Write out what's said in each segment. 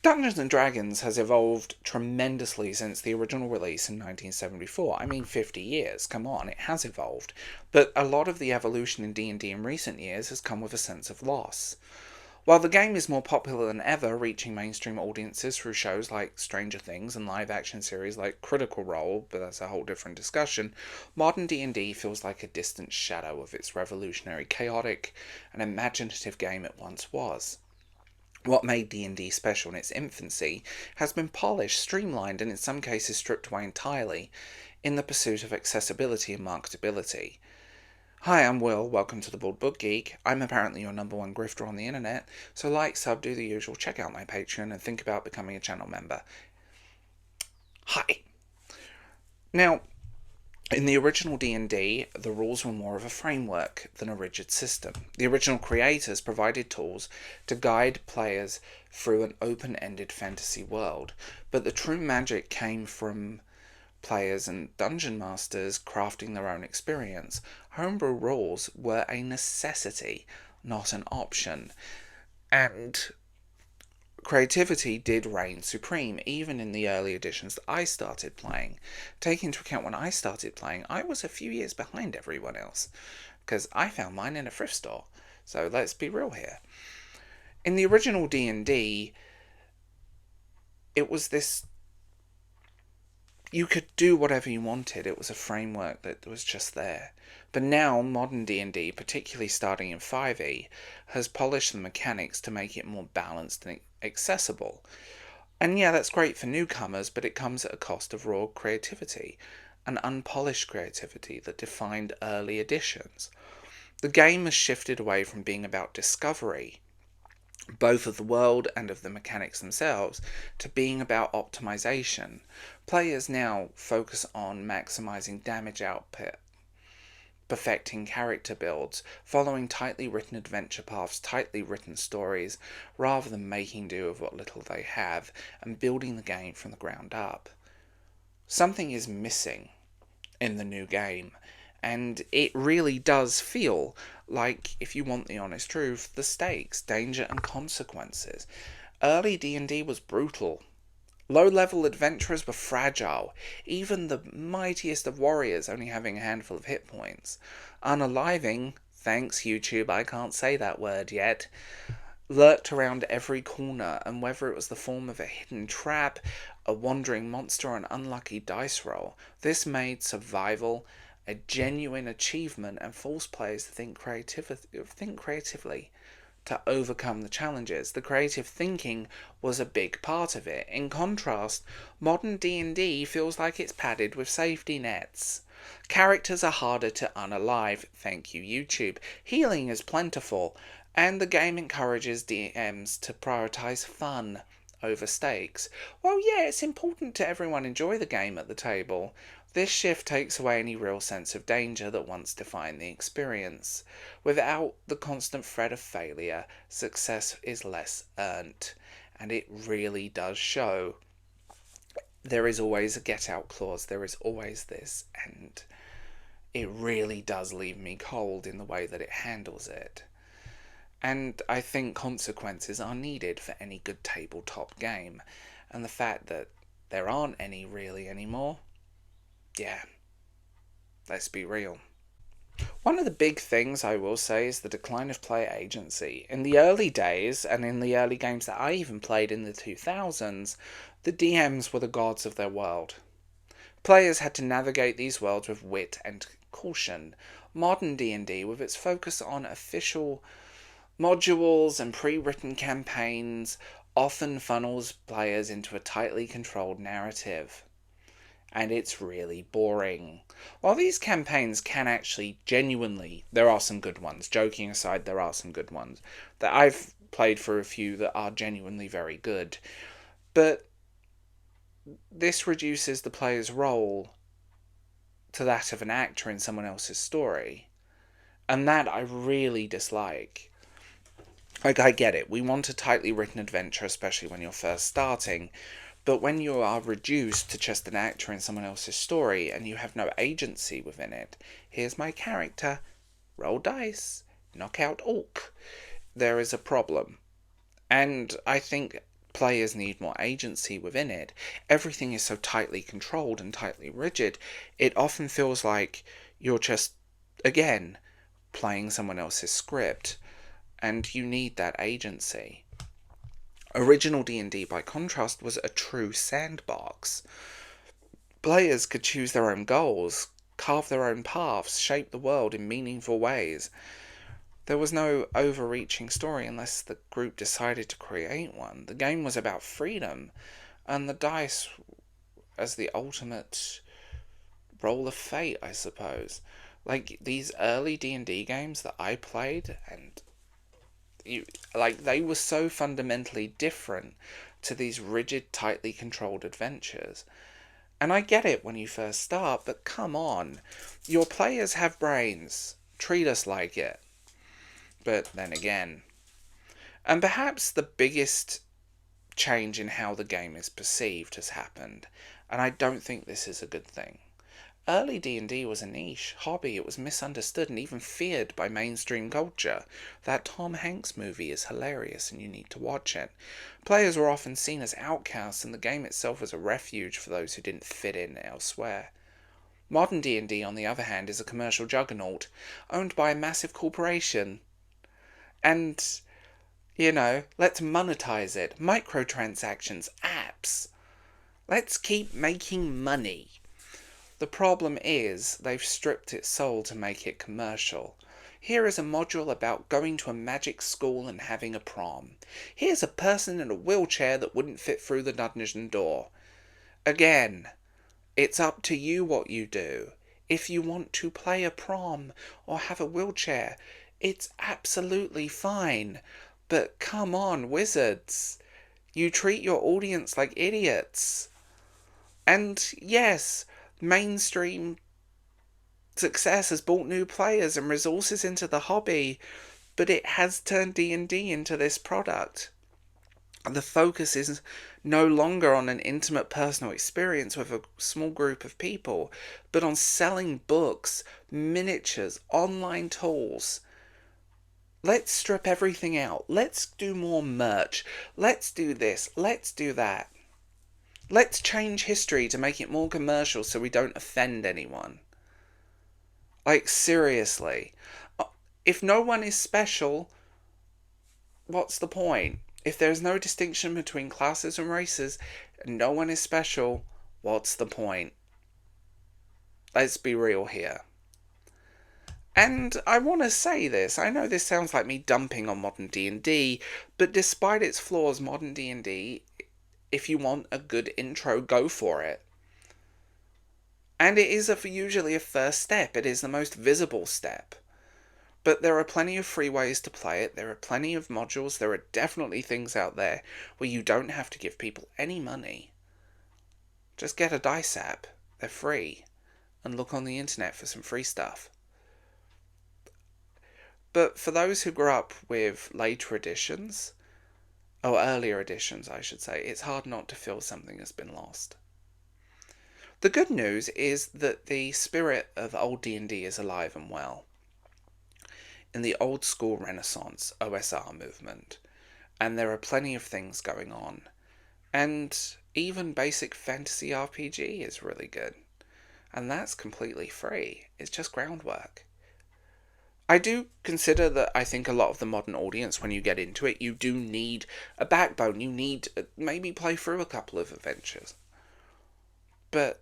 Dungeons & Dragons has evolved tremendously since the original release in 1974. I mean, 50 years, come on, it has evolved. But a lot of the evolution in D&D in recent years has come with a sense of loss. While the game is more popular than ever, reaching mainstream audiences through shows like Stranger Things and live-action series like Critical Role, but that's a whole different discussion, modern D&D feels like a distant shadow of its revolutionary, chaotic, and imaginative game it once was. What made D&D special in its infancy has been polished, streamlined, and in some cases stripped away entirely in the pursuit of accessibility and marketability. Hi, I'm Will, welcome to the Bald Book Geek. I'm apparently your number one grifter on the internet, so like, sub, do the usual, check out my Patreon, and think about becoming a channel member. Hi! Now, in the original D&D, the rules were more of a framework than a rigid system. The original creators provided tools to guide players through an open-ended fantasy world, but the true magic came from players and dungeon masters crafting their own experience. Homebrew rules were a necessity, not an option, and creativity did reign supreme, even in the early editions that I started playing. Taking into account when I started playing, I was a few years behind everyone else, because I found mine in a thrift store. So let's be real here. In the original D&D, it was this... you could do whatever you wanted. It was a framework that was just there. But now, modern D&D, particularly starting in 5e, has polished the mechanics to make it more balanced and accessible. And yeah, that's great for newcomers, but it comes at a cost of raw creativity, an unpolished creativity that defined early editions. The game has shifted away from being about discovery, both of the world and of the mechanics themselves, to being about optimization. Players now focus on maximizing damage output, perfecting character builds, following tightly written adventure paths, tightly written stories, rather than making do with what little they have, and building the game from the ground up. Something is missing in the new game, and it really does feel like, if you want the honest truth, the stakes, danger, and consequences. Early D&D was brutal. Low-level adventurers were fragile, even the mightiest of warriors only having a handful of hit points. Unaliving, thanks YouTube, I can't say that word yet, lurked around every corner, and whether it was the form of a hidden trap, a wandering monster, or an unlucky dice roll, this made survival a genuine achievement and forced players to think creatively to overcome the challenges. The creative thinking was a big part of it. In contrast, modern D&D feels like it's padded with safety nets. Characters are harder to unalive, thank you YouTube. Healing is plentiful, and the game encourages DMs to prioritise fun over stakes. Well, yeah, it's important to everyone enjoy the game at the table. This shift takes away any real sense of danger that once defined the experience. Without the constant threat of failure, success is less earned, and it really does show. There is always a get-out clause, there is always this, and it really does leave me cold in the way that it handles it. And I think consequences are needed for any good tabletop game, and the fact that there aren't any really anymore, yeah, let's be real. One of the big things I will say is the decline of player agency. In the early days, and in the early games that I even played in the 2000s, the DMs were the gods of their world. Players had to navigate these worlds with wit and caution. Modern D&D, with its focus on official modules and pre-written campaigns, often funnels players into a tightly controlled narrative. And it's really boring. While these campaigns can actually genuinely, there are some good ones. Joking aside, there are some good ones. That I've played for a few that are genuinely very good. But this reduces the player's role to that of an actor in someone else's story. And that I really dislike. Like, I get it. We want a tightly written adventure, especially when you're first starting. But when you are reduced to just an actor in someone else's story and you have no agency within it, here's my character, roll dice, knock out orc, there is a problem. And I think players need more agency within it. Everything is so tightly controlled and tightly rigid, it often feels like you're just, again, playing someone else's script, and you need that agency. Original D&D, by contrast, was a true sandbox. Players could choose their own goals, carve their own paths, shape the world in meaningful ways. There was no overreaching story unless the group decided to create one. The game was about freedom, and the dice as the ultimate roll of fate, I suppose. Like, these early D&D games that I played, and they were so fundamentally different to these rigid, tightly controlled adventures. And I get it when you first start, but come on. Your players have brains. Treat us like it. But then again. And perhaps the biggest change in how the game is perceived has happened, and I don't think this is a good thing. Early D&D was a niche hobby. It was misunderstood and even feared by mainstream culture. That Tom Hanks movie is hilarious and you need to watch it. Players were often seen as outcasts, and the game itself was a refuge for those who didn't fit in elsewhere. Modern D&D, on the other hand, is a commercial juggernaut, owned by a massive corporation. And, let's monetize it. Microtransactions, apps. Let's keep making money. The problem is, they've stripped its soul to make it commercial. Here is a module about going to a magic school and having a prom. Here's a person in a wheelchair that wouldn't fit through the dungeon door. Again, it's up to you what you do. If you want to play a prom or have a wheelchair, it's absolutely fine. But come on, wizards. You treat your audience like idiots. And yes, mainstream success has brought new players and resources into the hobby, but it has turned D&D into this product. The focus is no longer on an intimate personal experience with a small group of people, but on selling books, miniatures, online tools. Let's strip everything out. Let's do more merch. Let's do this. Let's do that. Let's change history to make it more commercial so we don't offend anyone. Like, seriously. If no one is special, what's the point? If there's no distinction between classes and races, and no one is special, what's the point? Let's be real here. And I want to say this. I know this sounds like me dumping on modern D&D, but despite its flaws, modern D&D, if you want a good intro, go for it. And it is usually a first step. It is the most visible step. But there are plenty of free ways to play it. There are plenty of modules. There are definitely things out there where you don't have to give people any money. Just get a dice app. They're free. And look on the internet for some free stuff. But for those who grew up with later editions, or earlier editions, I should say, it's hard not to feel something has been lost. The good news is that the spirit of old D&D is alive and well. In the old school Renaissance OSR movement, and there are plenty of things going on. And even basic fantasy RPG is really good. And that's completely free. It's just groundwork. I do consider that I think a lot of the modern audience, when you get into it, you do need a backbone. You need maybe play through a couple of adventures. But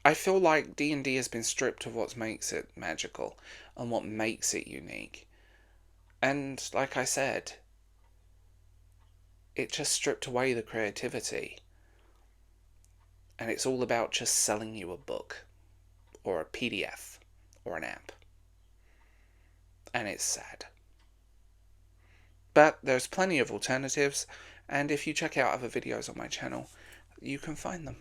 I feel like D&D has been stripped of what makes it magical and what makes it unique. And like I said, it just stripped away the creativity. And it's all about just selling you a book or a PDF or an app. And it's sad. But there's plenty of alternatives, and if you check out other videos on my channel, you can find them.